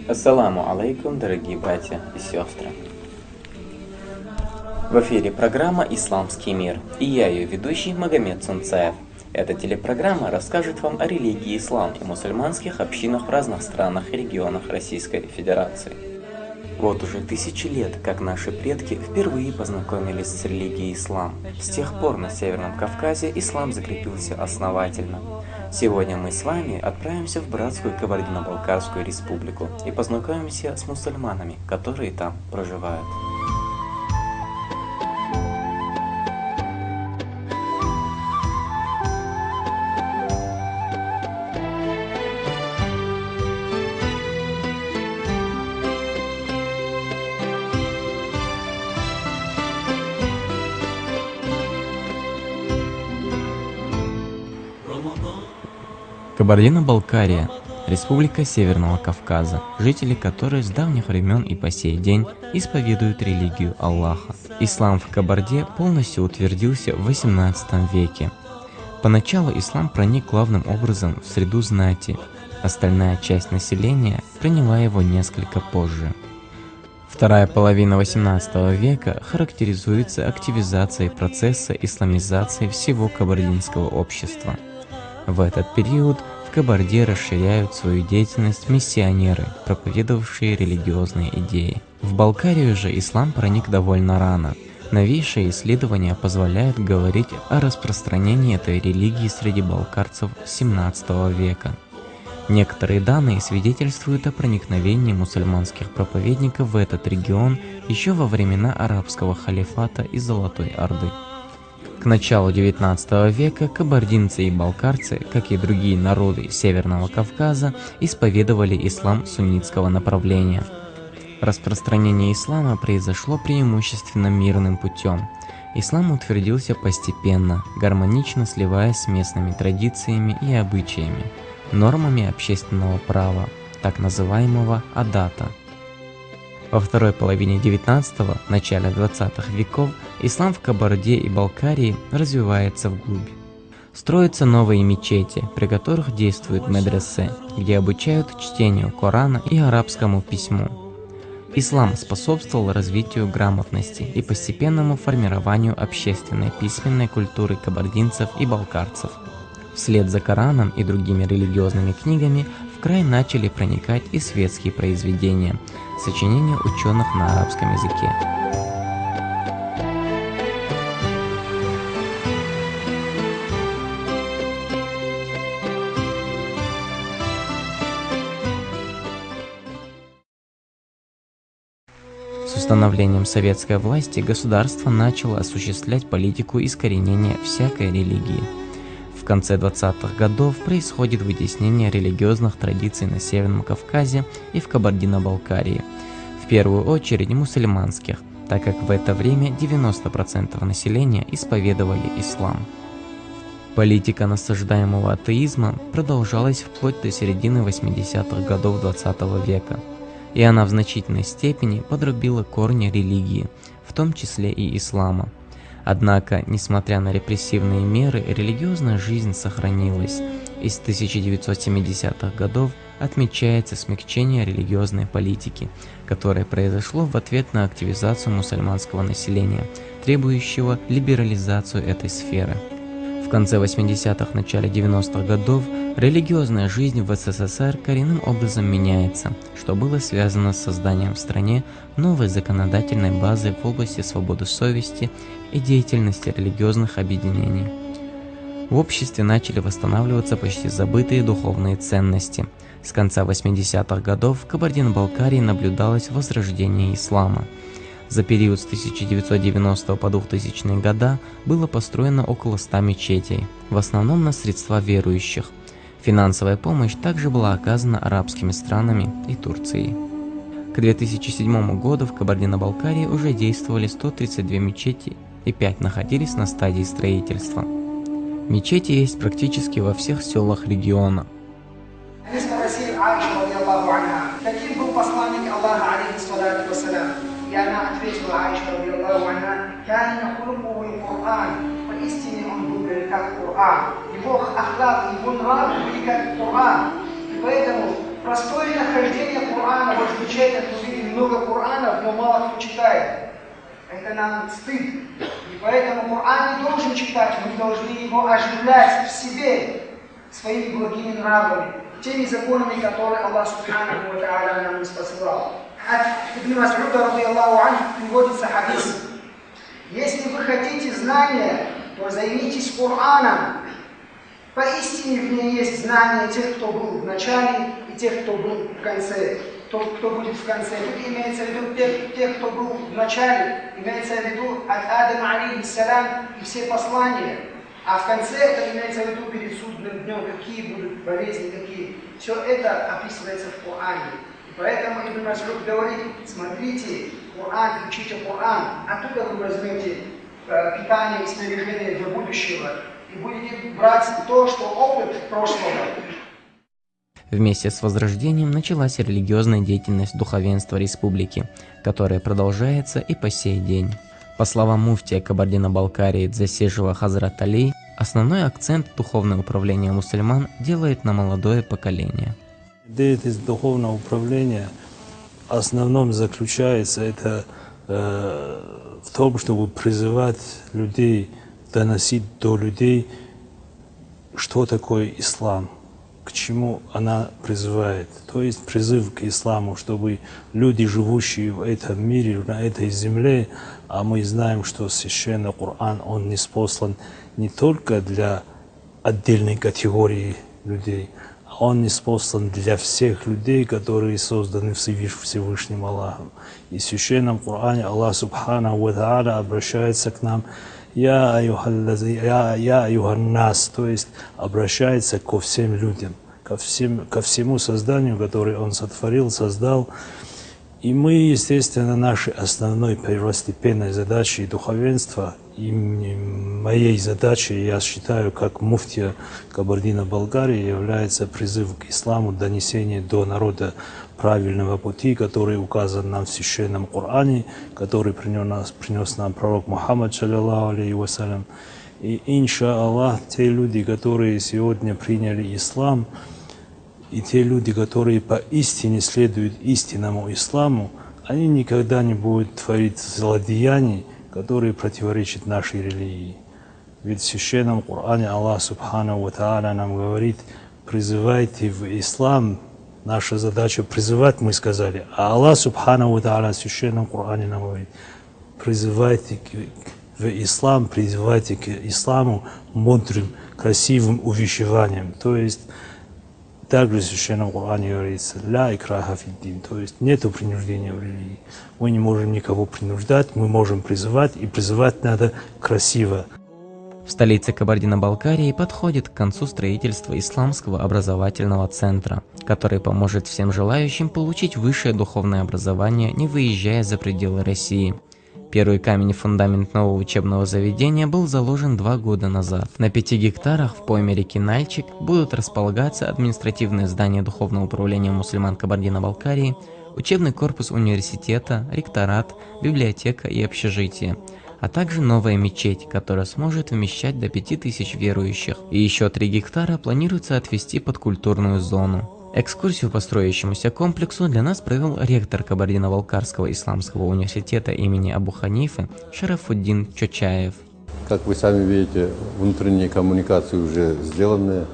Ассаламу алейкум, дорогие братья и сестры. В эфире программа «Исламский мир» и я, ее ведущий Магомед Сунцаев. Эта телепрограмма расскажет вам о религии ислам и мусульманских общинах в разных странах и регионах Российской Федерации. Вот уже тысячи лет, как наши предки впервые познакомились с религией ислам. С тех пор на Северном Кавказе ислам закрепился основательно. Сегодня мы с вами отправимся в братскую Кабардино-Балкарскую республику и познакомимся с мусульманами, которые там проживают. Кабардино-Балкария – республика Северного Кавказа, жители которой с давних времен и по сей день исповедуют религию Аллаха. Ислам в Кабарде полностью утвердился в XVIII веке. Поначалу ислам проник главным образом в среду знати, остальная часть населения приняла его несколько позже. Вторая половина XVIII века характеризуется активизацией процесса исламизации всего кабардинского общества. В этот период в Кабарде расширяют свою деятельность миссионеры, проповедовавшие религиозные идеи. В Балкарию же ислам проник довольно рано. Новейшие исследования позволяют говорить о распространении этой религии среди балкарцев XVII века. Некоторые данные свидетельствуют о проникновении мусульманских проповедников в этот регион еще во времена арабского халифата и Золотой Орды. К началу XIX века кабардинцы и балкарцы, как и другие народы Северного Кавказа, исповедовали ислам суннитского направления. Распространение ислама произошло преимущественно мирным путем. Ислам утвердился постепенно, гармонично сливаясь с местными традициями и обычаями, нормами общественного права, так называемого адата. Во второй половине XIX – начале XX веков ислам в Кабарде и Балкарии развивается вглубь. Строятся новые мечети, при которых действуют медресе, где обучают чтению Корана и арабскому письму. Ислам способствовал развитию грамотности и постепенному формированию общественной письменной культуры кабардинцев и балкарцев. Вслед за Кораном и другими религиозными книгами в край начали проникать и светские произведения, сочинения ученых на арабском языке. С установлением советской власти государство начало осуществлять политику искоренения всякой религии. В конце 20-х годов происходит вытеснение религиозных традиций на Северном Кавказе и в Кабардино-Балкарии, в первую очередь мусульманских, так как в это время 90% населения исповедовали ислам. Политика насаждаемого атеизма продолжалась вплоть до середины 80-х годов 20 века, и она в значительной степени подрубила корни религии, в том числе и ислама. Однако, несмотря на репрессивные меры, религиозная жизнь сохранилась, и с 1970-х годов отмечается смягчение религиозной политики, которое произошло в ответ на активизацию мусульманского населения, требующего либерализацию этой сферы. В конце 80-х, начале 90-х годов религиозная жизнь в СССР коренным образом меняется, что было связано с созданием в стране новой законодательной базы в области свободы совести и деятельности религиозных объединений. В обществе начали восстанавливаться почти забытые духовные ценности. С конца 80-х годов в Кабардино-Балкарии наблюдалось возрождение ислама. За период с 1990 по 2000 года было построено около 100 мечетей, в основном на средства верующих. Финансовая помощь также была оказана арабскими странами и Турцией. К 2007 году в Кабардино-Балкарии уже действовали 132 мечети и 5 находились на стадии строительства. Мечети есть практически во всех селах региона. И она ответила Аиша, радийаллаху анха, «Кана хулукуху Кур'ан, поистине он был как Кур'ан». Его ахлак, его нравы были как Кур'ан. И поэтому простой замечательно, что увидели много Корана, но мало кто читает. Это нам стыд. И поэтому Коран не должен читать, мы должны его оживлять в себе своими благими нравами, теми законами, которые Аллах Субханаху ва Тааля нам спасал. От Ибн Мас'уда, ради Аллаху анху, приводится хадис. Если вы хотите знания, то займитесь Кораном. Поистине в ней есть знания тех, кто был в начале, и тех, кто был в конце. Тот, кто будет в конце. Тут имеется в виду тех, кто был в начале, имеется в виду от Адама алейхиссалям и все послания. А в конце это имеется в виду перед судным днем, какие будут болезни, какие. Все это описывается в Коране. И поэтому Ибн Мас'уд говорит, смотрите, Коран, учите Коран, оттуда вы возьмете питание и снаряжение для будущего. И будете брать то, что опыт прошлого. Вместе с Возрождением началась религиозная деятельность духовенства республики, которая продолжается и по сей день. По словам муфтия Кабардино-Балкарии Дзасежева Хазрат Али, основной акцент духовное управление мусульман делает на молодое поколение. Деятельность духовного управления в основном заключается в том, чтобы призывать людей, доносить до людей, что такое ислам, к чему она призывает. То есть призыв к исламу, чтобы люди, живущие в этом мире, на этой земле, а мы знаем, что священный Коран, он ниспослан не только для отдельной категории людей, а он ниспослан для всех людей, которые созданы Всевышним Аллахом. И в священном Коране Аллах Субханаху ва Тааля обращается к нам «Я аюханнас», то есть обращается ко всем людям, ко всему созданию, которое Он сотворил, создал. И мы, естественно, нашей основной первостепенной задачей духовенства, и моей задачей, я считаю, как муфтия Кабардино-Балкарии, является призыв к исламу, донесение до народа правильного пути, который указан нам в священном Коране, который принес нам пророк Мухаммад, шаллаллаху алейхи вассалям. И, иншаллах, те люди, которые сегодня приняли ислам, и те люди, которые поистине следуют истинному исламу, они никогда не будут творить злодеяний, которые противоречат нашей религии. Ведь в священном Коране Аллах Субханаху ва Тааля нам говорит: призывайте в ислам. Наша задача призывать, мы сказали. А Аллах Субханаху ва Тааля в священном Коране нам говорит: призывайте в ислам, призывайте к исламу мудрым, красивым увещеванием. То есть также в священном Коране говорится: «Ля икраха фиддин», то есть нету принуждения в религии. Мы не можем никого принуждать, мы можем призывать, и призывать надо красиво. В столице Кабардино-Балкарии подходит к концу строительство исламского образовательного центра, который поможет всем желающим получить высшее духовное образование, не выезжая за пределы России. Первый камень и фундамент нового учебного заведения был заложен 2 года назад. На 5 гектарах в пойме реки Нальчик будут располагаться административные здания Духовного управления мусульман Кабардино-Балкарии, учебный корпус университета, ректорат, библиотека и общежитие, а также новая мечеть, которая сможет вмещать до 5000 верующих. И еще 3 гектара планируется отвести под культурную зону. Экскурсию по строящемуся комплексу для нас провел ректор Кабардино-Балкарского исламского университета имени Абу Ханифы Шарафуддин Чочаев. Как вы сами видите, внутренние коммуникации уже сделаны,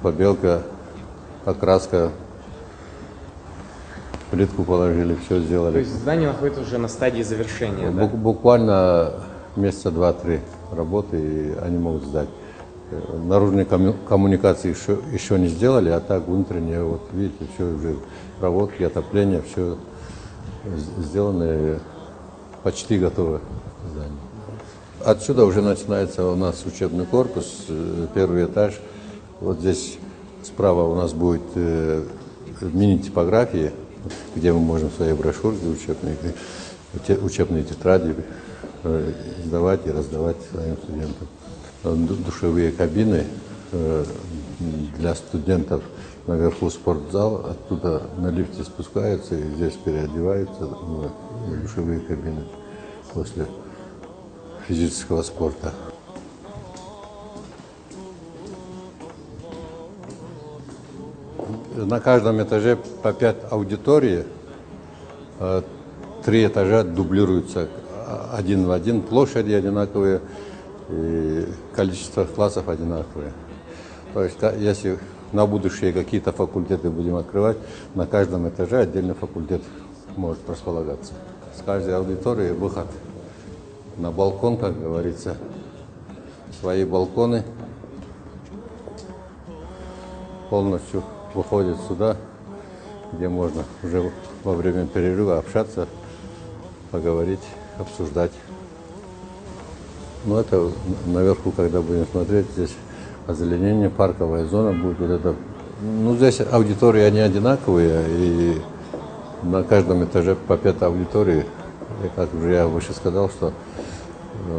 побелка, окраска, плитку положили, все сделали. То есть здание находится уже на стадии завершения, да? Буквально месяца 2-3 работы, и они могут сдать. Наружные коммуникации еще не сделали, а так внутренние, вот видите, все уже, проводки, отопление, все сделано, почти готово здание. Отсюда уже начинается у нас учебный корпус, первый этаж. Вот здесь справа у нас будет мини-типография, где мы можем свои брошюрки учебные тетради издавать и раздавать своим студентам. Душевые кабины для студентов, наверху спортзал, оттуда на лифте спускаются и здесь переодеваются в душевые кабины после физического спорта. на каждом этаже по 5 аудиторий, 3 этажа дублируются один в один, площади одинаковые, и количество классов одинаковое. То есть, если на будущее какие-то факультеты будем открывать, на каждом этаже отдельный факультет может располагаться. С каждой аудитории выход на балкон, как говорится, свои балконы полностью выходят сюда, где можно уже во время перерыва общаться, поговорить, обсуждать. Но это наверху, когда будем смотреть, здесь озеленение, парковая зона будет. Вот это. Ну, здесь аудитории, они одинаковые, и на каждом этаже по 5 аудиторий. И как уже я выше сказал, что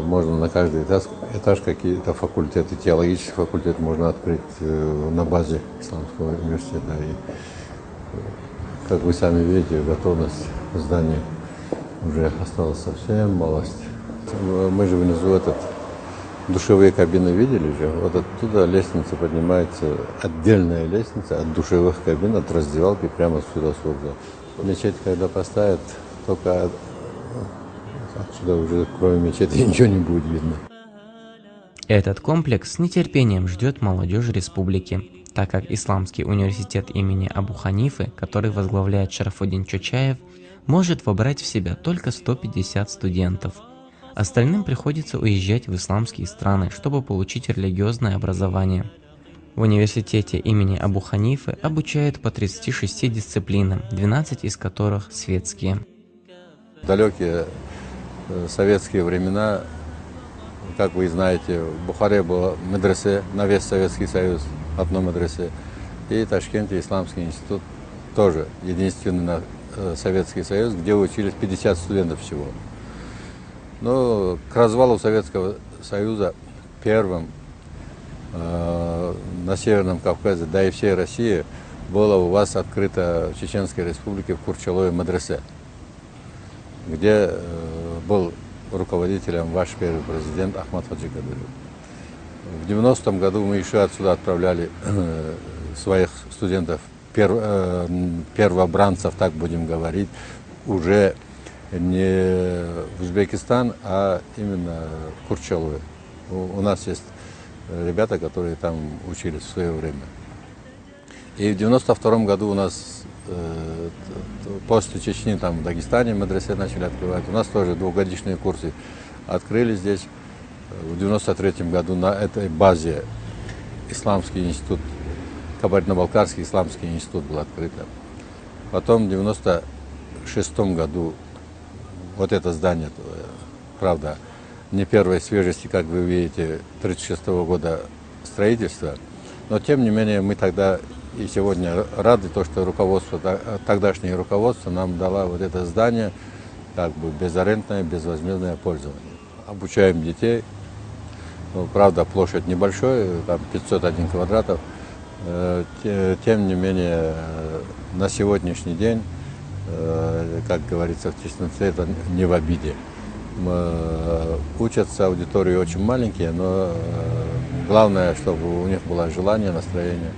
можно на каждый этаж какие-то факультеты, теологический факультет можно открыть на базе Исламского университета. И, как вы сами видите, готовность здания уже осталась совсем малость. Мы же внизу душевые кабины видели же, вот оттуда лестница поднимается, отдельная лестница от душевых кабин, от раздевалки прямо сюда с вокзала. Мечеть, когда поставят, только отсюда уже кроме мечети ничего не будет видно. Этот комплекс с нетерпением ждет молодежь республики, так как Исламский университет имени Абу Ханифы, который возглавляет Шарафуддин Чучаев, может вобрать в себя только 150 студентов. Остальным приходится уезжать в исламские страны, чтобы получить религиозное образование. В университете имени Абу Ханифы обучают по 36 дисциплинам, 12 из которых светские. В далекие советские времена, как вы знаете, в Бухаре было медресе на весь Советский Союз, одно медресе, и в Ташкенте Исламский институт тоже единственный на Советский Союз, где учились 50 студентов всего. Но к развалу Советского Союза первым на Северном Кавказе, да и всей России, было у вас открыто в Чеченской Республике в Курчалове медресе, где был руководителем ваш первый президент Ахмад Хаджи Кадыров. В 90-м году мы еще отсюда отправляли своих студентов, первобранцев, так будем говорить, уже не в Узбекистан, а именно в Курчалове. У нас есть ребята, которые там учились в свое время. И в 92-м году у нас после Чечни там в Дагестане медресе начали открывать. У нас тоже двухгодичные курсы открыли здесь. В 93-м году на этой базе Исламский институт, Кабардино-Балкарский Исламский институт был открыт. Потом в 96-м году вот это здание, правда, не первой свежести, как вы видите, 36-го года строительства, но тем не менее мы тогда и сегодня рады, то, что руководство, тогдашнее руководство нам дало вот это здание как бы безарендное, безвозмездное пользование. Обучаем детей, ну, правда, площадь небольшая, там 501 квадратов, тем не менее на сегодняшний день, как говорится в чистоте, это не в обиде. Учатся аудитории очень маленькие, но главное, чтобы у них было желание, настроение.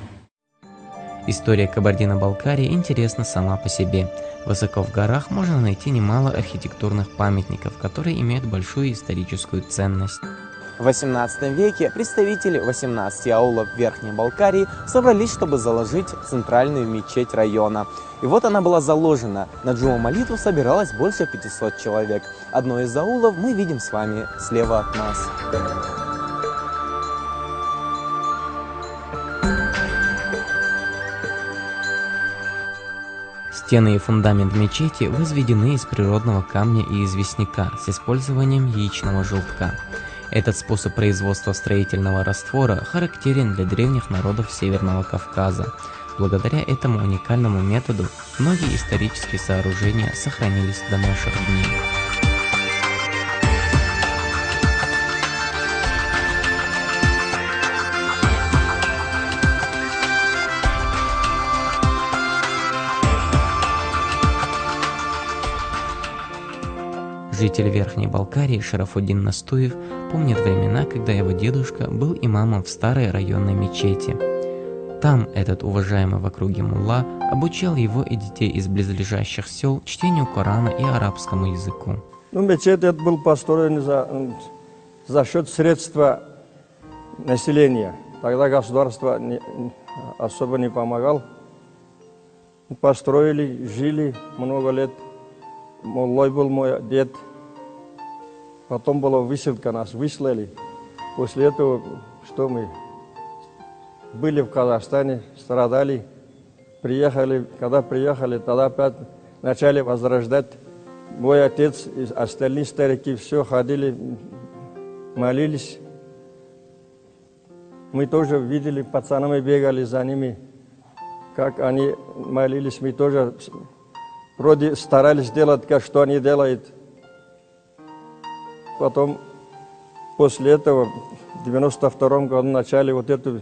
История Кабардино-Балкарии интересна сама по себе. Высоко в горах можно найти немало архитектурных памятников, которые имеют большую историческую ценность. В XVIII веке представители 18 аулов Верхней Балкарии собрались, чтобы заложить центральную мечеть района. И вот она была заложена. На джума-молитву собиралось больше 500 человек. Одно из аулов мы видим с вами слева от нас. Стены и фундамент мечети возведены из природного камня и известняка с использованием яичного желтка. Этот способ производства строительного раствора характерен для древних народов Северного Кавказа. Благодаря этому уникальному методу многие исторические сооружения сохранились до наших дней. Житель Верхней Балкарии Шарафуддин Настуев помнит времена, когда его дедушка был имамом в старой районной мечети. Там этот уважаемый в округе мулла обучал его и детей из близлежащих сел чтению Корана и арабскому языку. Ну, мечеть этот был построен за счет средства населения. Тогда государство особо не помогало. Построили, жили много лет. Муллой был мой дед. Потом была высылка, нас выслали. После этого, что мы были в Казахстане, страдали, приехали. Когда приехали, тогда опять начали возрождать. Мой отец и остальные старики все ходили, молились. Мы тоже видели, пацанами бегали за ними, как они молились. Мы тоже вроде старались делать, как что они делают. Потом, после этого, в 92-м году начали вот эту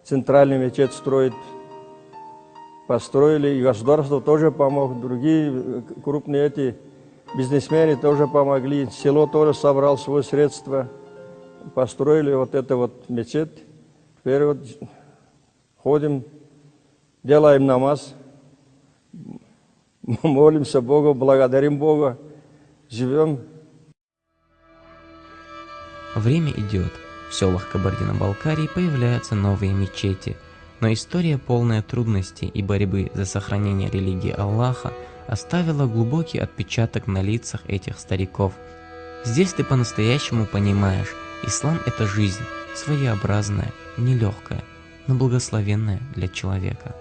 центральную мечеть строить. Построили, и государство тоже помогло, другие крупные эти бизнесмены тоже помогли. Село тоже собрал свои средства. Построили вот эту вот мечеть. Теперь вот ходим, делаем намаз, молимся Богу, благодарим Бога, живем. Время идет. В селах Кабардино-Балкарии появляются новые мечети. Но история, полная трудностей и борьбы за сохранение религии Аллаха, оставила глубокий отпечаток на лицах этих стариков. Здесь ты по-настоящему понимаешь, ислам – это жизнь, своеобразная, нелегкая, но благословенная для человека.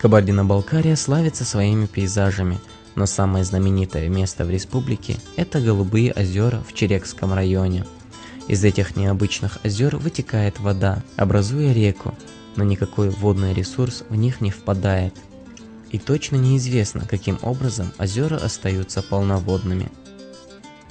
Кабардино-Балкария славится своими пейзажами, но самое знаменитое место в республике – это Голубые озера в Черекском районе. Из этих необычных озер вытекает вода, образуя реку, но никакой водный ресурс в них не впадает. И точно неизвестно, каким образом озера остаются полноводными.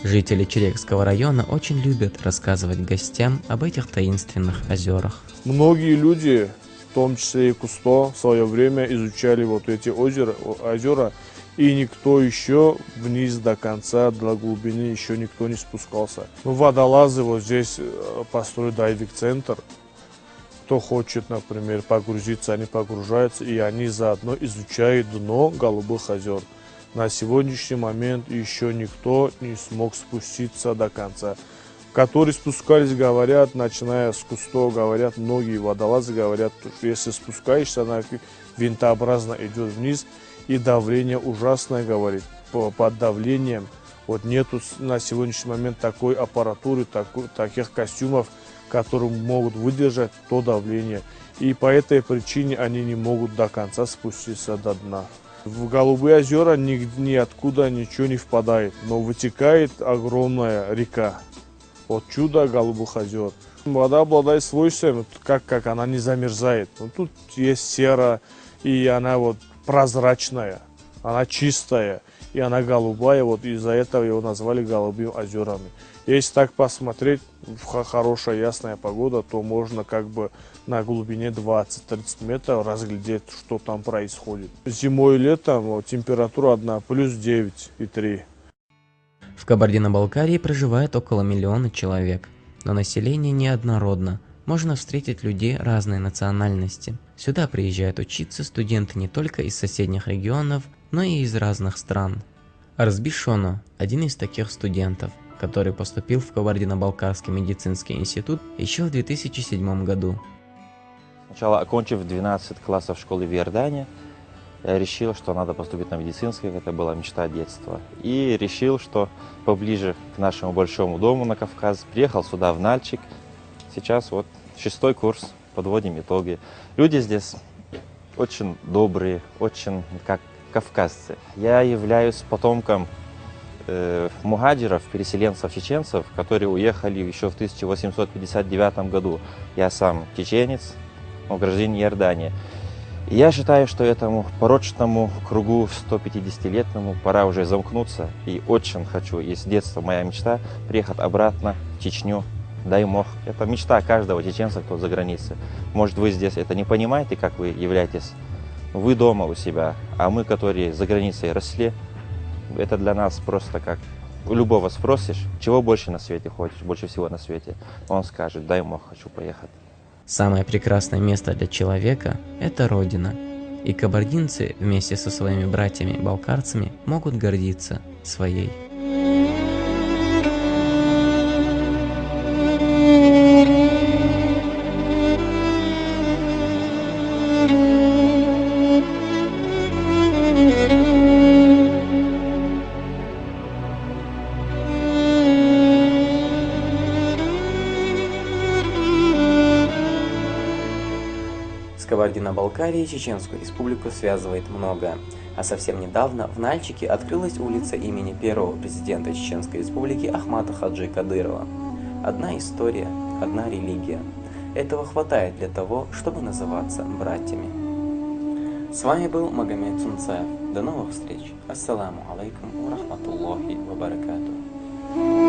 Жители Черекского района очень любят рассказывать гостям об этих таинственных озерах. Многие люди, в том числе и Кусто, в свое время изучали вот эти озера, и никто еще вниз до конца, до глубины еще никто не спускался. Водолазы вот здесь построили дайвинг-центр. Кто хочет, например, погрузиться, они погружаются, и они заодно изучают дно Голубых озер. На сегодняшний момент еще никто не смог спуститься до конца. Которые спускались, говорят, начиная с Кусто, говорят, многие водолазы говорят, что если спускаешься, она винтообразно идет вниз, и давление ужасное, говорит, под давлением. Вот нету на сегодняшний момент такой аппаратуры, таких костюмов, которые могут выдержать то давление. И по этой причине они не могут до конца спуститься до дна. В Голубые озера ниоткуда ничего не впадает, но вытекает огромная река. Вот чудо Голубых озер. Вода обладает свойством, как она не замерзает. Вот тут есть сера, и она вот прозрачная, она чистая, и она голубая. Вот из-за этого его назвали Голубыми озерами. Если так посмотреть, в хорошая ясная погода, то можно как бы на глубине 20-30 метров разглядеть, что там происходит. Зимой и летом вот, температура одна, плюс 9,3. В Кабардино-Балкарии проживает около 1 миллиона человек, но население неоднородно. Можно встретить людей разной национальности. Сюда приезжают учиться студенты не только из соседних регионов, но и из разных стран. Арзби Шоно – один из таких студентов, который поступил в Кабардино-Балкарский медицинский институт еще в 2007 году. Сначала, окончив 12 классов школы в Иордании, я решил, что надо поступить на медицинский, это была мечта детства. И решил, что поближе к нашему большому дому на Кавказ, приехал сюда в Нальчик. Сейчас вот 6-й курс, подводим итоги. Люди здесь очень добрые, очень как кавказцы. Я являюсь потомком мухаджиров, переселенцев, чеченцев, которые уехали еще в 1859 году. Я сам чеченец, гражданин Иордании. И я считаю, что этому порочному кругу 150-летнему пора уже замкнуться. И очень хочу, и с детства моя мечта, приехать обратно в Чечню, дай Бог. Это мечта каждого чеченца, кто за границей. Может, вы здесь это не понимаете, как вы являетесь. Вы дома у себя, а мы, которые за границей росли, это для нас просто как... У любого спросишь, чего больше на свете хочешь, больше всего на свете, он скажет, дай Бог, хочу поехать. Самое прекрасное место для человека – это Родина. И кабардинцы вместе со своими братьями-балкарцами могут гордиться своей. С Кабардино-Балкарией Чеченскую Республику связывает многое, а совсем недавно в Нальчике открылась улица имени первого президента Чеченской Республики Ахмата Хаджи Кадырова. Одна история, одна религия. Этого хватает для того, чтобы называться братьями. С вами был Магомед Сунцаев. До новых встреч. Ассаламу алейкум ва рахматуллахи ва баракатух.